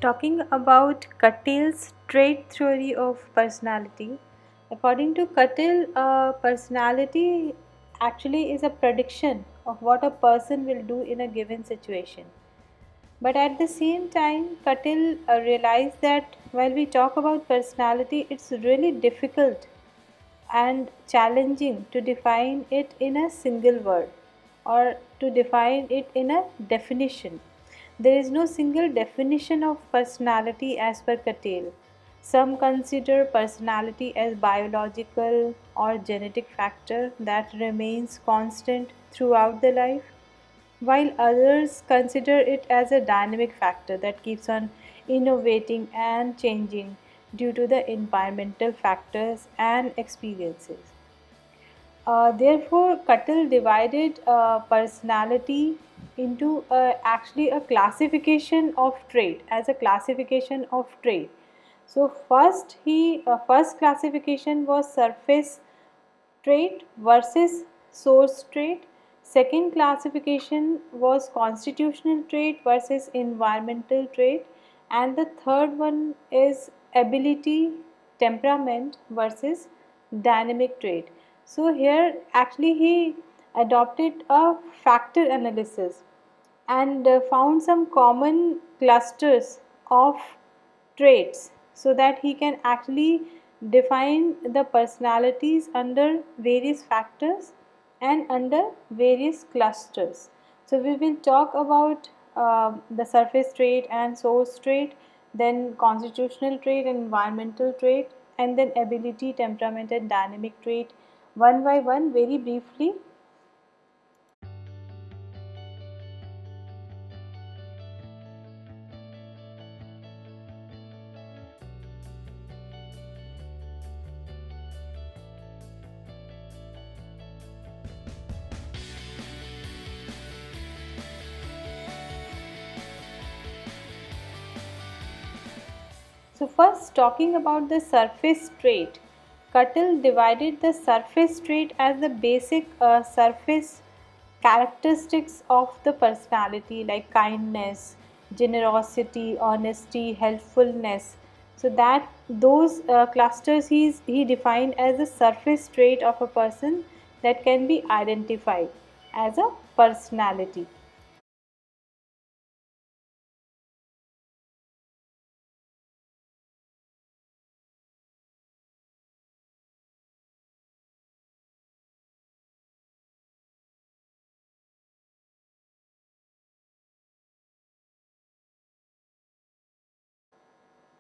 Talking about Cattell's trait theory of personality. According to Cattell, personality actually is a prediction of what a person will do in a given situation. But at the same time, Cattell realized that while we talk about personality, it's really difficult and challenging to define it in a single word or to define it in a definition. There is no single definition of personality as per Cattell. Some consider personality as biological or genetic factor that remains constant throughout the life, while others consider it as a dynamic factor that keeps on innovating and changing due to the environmental factors and experiences. Therefore, Cattell divided personality into actually a classification of trait as a classification of trait. So first classification was surface trait versus source trait. Second classification was constitutional trait versus environmental trait, and the third one is ability, temperament versus dynamic trait. So here actually he adopted a factor analysis and found some common clusters of traits so that he can actually define the personalities under various factors and under various clusters. So we will talk about the surface trait and source trait, then constitutional trait and environmental trait, and then ability, temperament and dynamic trait one by one very briefly. So first talking about the surface trait, Cattell divided the surface trait as the basic surface characteristics of the personality like kindness, generosity, honesty, helpfulness. So that those clusters he defined as a surface trait of a person that can be identified as a personality.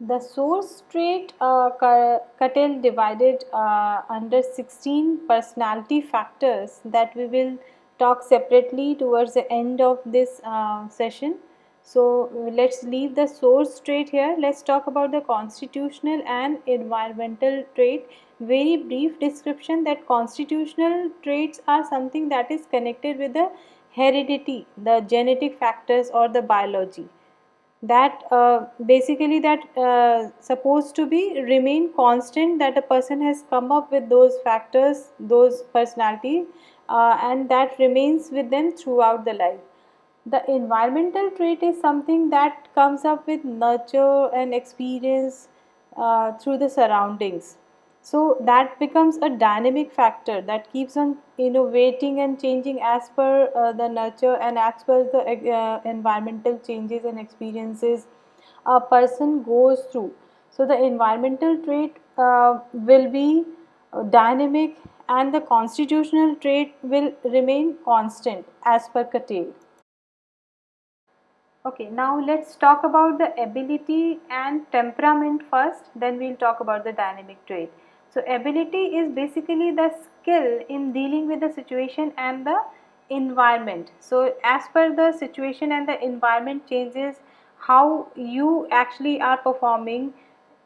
The source trait Cattell divided under 16 personality factors that we will talk separately towards the end of this session. So let's leave the source trait here. Let's talk about the constitutional and environmental trait. Very brief description that constitutional traits are something that is connected with the heredity, the genetic factors or the biology that basically that supposed to be remain constant, that a person has come up with those factors, those personalities, and that remains with them throughout the life. The environmental trait is something that comes up with nurture and experience through the surroundings. So that becomes a dynamic factor that keeps on innovating and changing as per the nurture and as per the environmental changes and experiences a person goes through. So the environmental trait will be dynamic and the constitutional trait will remain constant as per Cattell. Okay, now let's talk about the ability and temperament first, then we'll talk about the dynamic trait. So ability is basically the skill in dealing with the situation and the environment. So as per the situation and the environment changes, how you actually are performing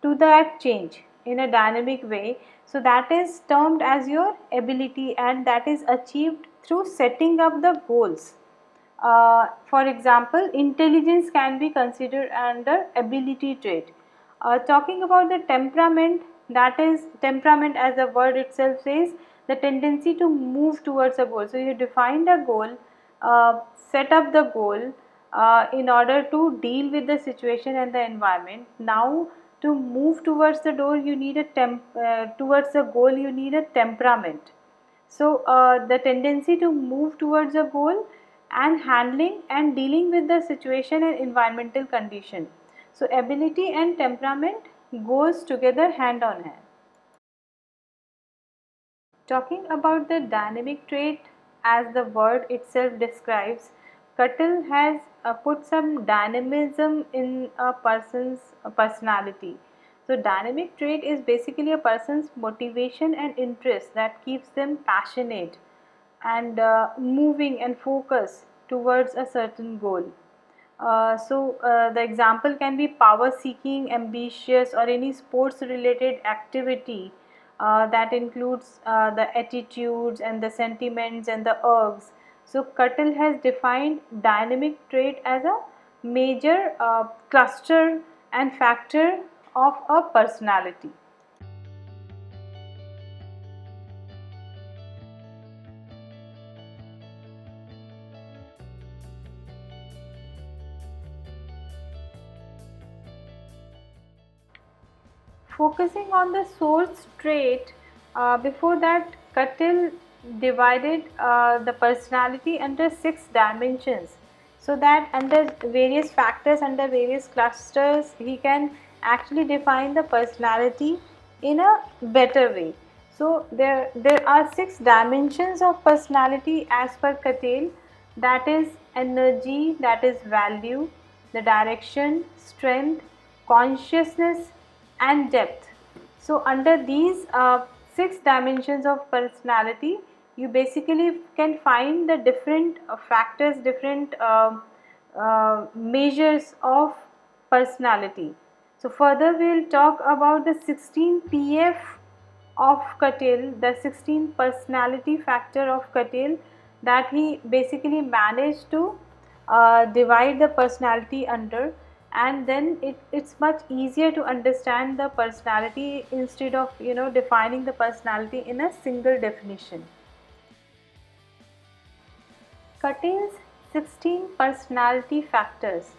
to that change in a dynamic way. So that is termed as your ability, and that is achieved through setting up the goals. For example, intelligence can be considered under ability trait. Talking about the temperament, that is temperament as the word itself says, the tendency to move towards a goal. So you define the goal, set up the goal, in order to deal with the situation and the environment. Now, to move towards the door, you need a towards the goal, you need a temperament. So, the tendency to move towards a goal and handling and dealing with the situation and environmental condition. So, ability and temperament goes together hand on hand. Talking about the dynamic trait, as the word itself describes, Cattell has put some dynamism in a person's personality. So, dynamic trait is basically a person's motivation and interest that keeps them passionate and moving and focus towards a certain goal. The example can be power seeking, ambitious, or any sports related activity that includes the attitudes and the sentiments and the urges. So, Cattell has defined dynamic trait as a major cluster and factor of a personality. Focusing on the source trait, before that Cattell divided the personality under 6 dimensions, so that under various factors, under various clusters, he can actually define the personality in a better way. So there are 6 dimensions of personality as per Cattell, that is energy, that is value, the direction, strength, consciousness, and depth. So, under these 6 dimensions of personality, you basically can find the different factors, different measures of personality. So, further we will talk about the 16 PF of Cattell, the 16 personality factor of Cattell, that he basically managed to divide the personality under, and then it's much easier to understand the personality instead of defining the personality in a single definition. Cattell's 16 personality factors.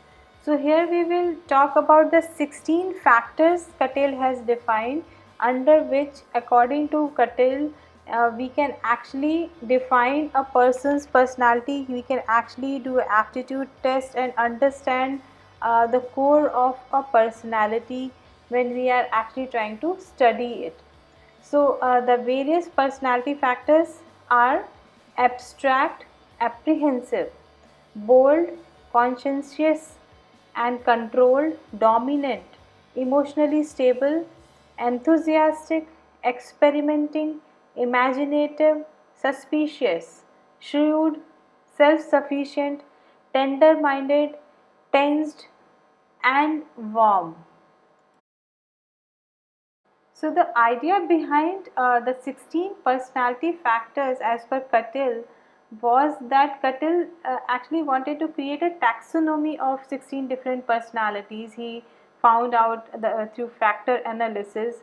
So, here we will talk about the 16 factors Cattell has defined, under which, according to Cattell, we can actually define a person's personality. We can actually do an aptitude test and understand the core of a personality when we are actually trying to study it. So, the various personality factors are abstract, apprehensive, bold, conscientious and controlled, dominant, emotionally stable, enthusiastic, experimenting, imaginative, suspicious, shrewd, self sufficient, tender minded, tensed, and warm. So, the idea behind the 16 personality factors as per Cattell was that Cattell actually wanted to create a taxonomy of 16 different personalities. He found out through factor analysis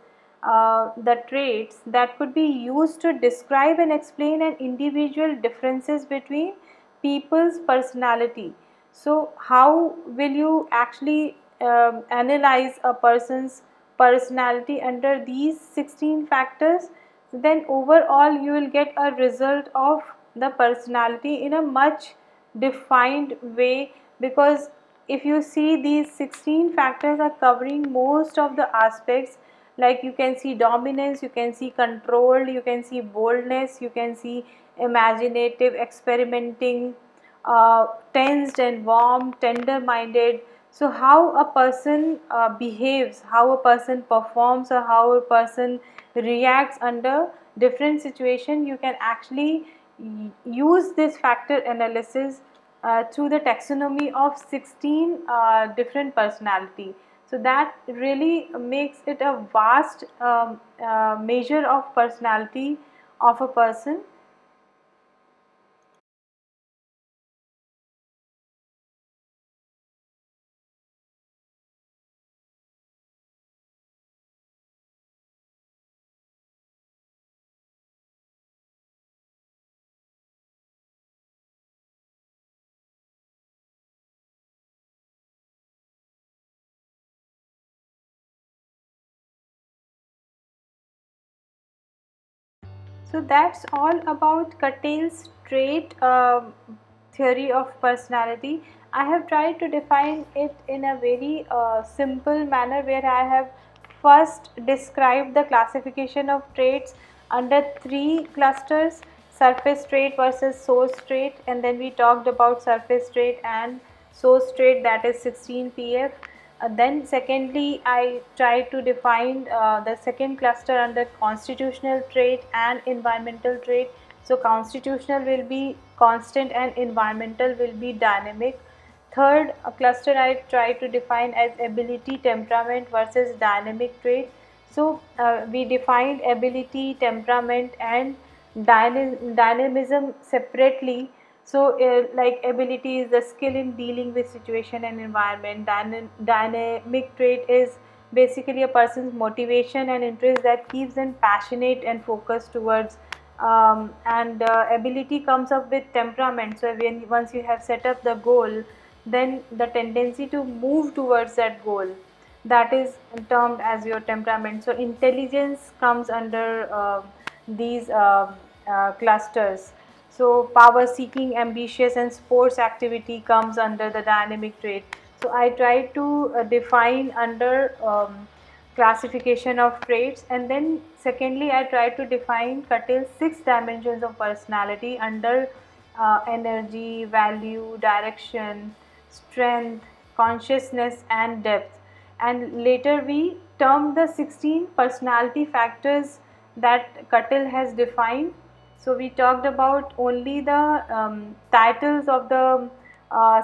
the traits that could be used to describe and explain an individual differences between people's personality. So, how will you actually analyze a person's personality under these 16 factors? Then overall you will get a result of the personality in a much defined way, because if you see, these 16 factors are covering most of the aspects, like you can see dominance, you can see control, you can see boldness, you can see imaginative, experimenting, tensed and warm, tender minded. So, how a person behaves, how a person performs, or how a person reacts under different situation, you can actually use this factor analysis through the taxonomy of 16 different personality. So, that really makes it a vast measure of personality of a person. So that's all about Cattell's trait theory of personality. I have tried to define it in a very simple manner, where I have first described the classification of traits under three clusters: surface trait versus source trait, and then we talked about surface trait and source trait, that is 16 PF. Then secondly, I tried to define the second cluster under constitutional trait and environmental trait. So constitutional will be constant and environmental will be dynamic. Third cluster I try to define as ability, temperament versus dynamic trait. So we defined ability, temperament and dynamism separately. So like ability is the skill in dealing with situation and environment. Dynamic trait is basically a person's motivation and interest that keeps them passionate and focused towards, and ability comes up with temperament. So when once you have set up the goal, then the tendency to move towards that goal, that is termed as your temperament. So intelligence comes under these clusters. So power seeking, ambitious and sports activity comes under the dynamic trait. So I try to define under classification of traits, and then secondly I try to define Cattell's 6 dimensions of personality under energy, value, direction, strength, consciousness and depth. And later we term the 16 personality factors that Cattell has defined. So we talked about only the titles of the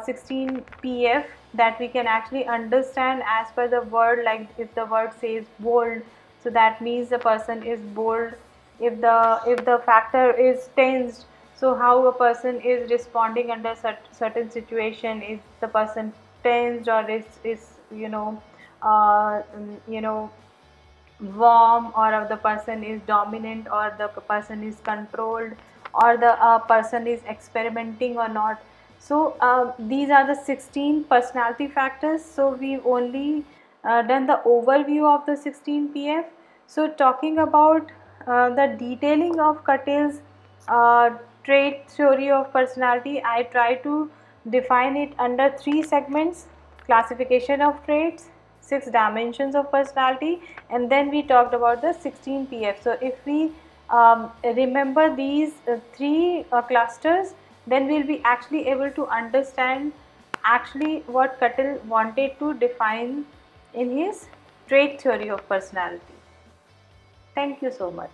16 PF that we can actually understand as per the word. Like if the word says bold, so that means the person is bold. If the factor is tensed, so how a person is responding under certain situation, is the person tensed or is you know warm, or the person is dominant, or the person is controlled, or the person is experimenting or not. So these are the 16 personality factors. So we've only done the overview of the 16 PF. So talking about the detailing of Cattell's uh, trait theory of personality, I try to define it under 3 segments: classification of traits, 6 dimensions of personality, and then we talked about the 16 PF. So if we remember these three clusters, then we'll be actually able to understand actually what Cattell wanted to define in his trait theory of personality. Thank you so much.